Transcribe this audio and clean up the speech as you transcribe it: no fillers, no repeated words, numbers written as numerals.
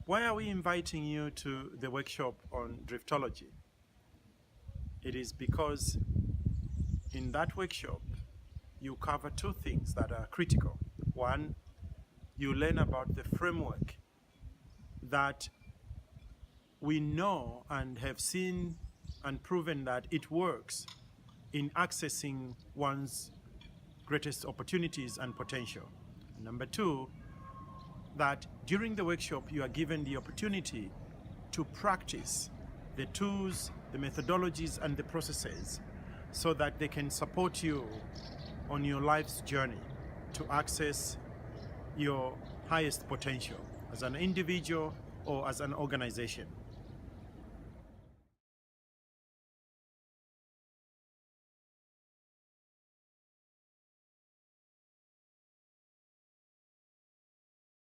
Why are we inviting you to the workshop on driftology? It is because in that workshop, you cover two things that are critical. One, you learn about the framework that we know and have seen and proven that it works in accessing one's greatest opportunities and potential. And number two, that during the workshop you are given the opportunity to practice the tools, the methodologies, and the processes so that they can support you on your life's journey to access your highest potential as an individual or as an organization.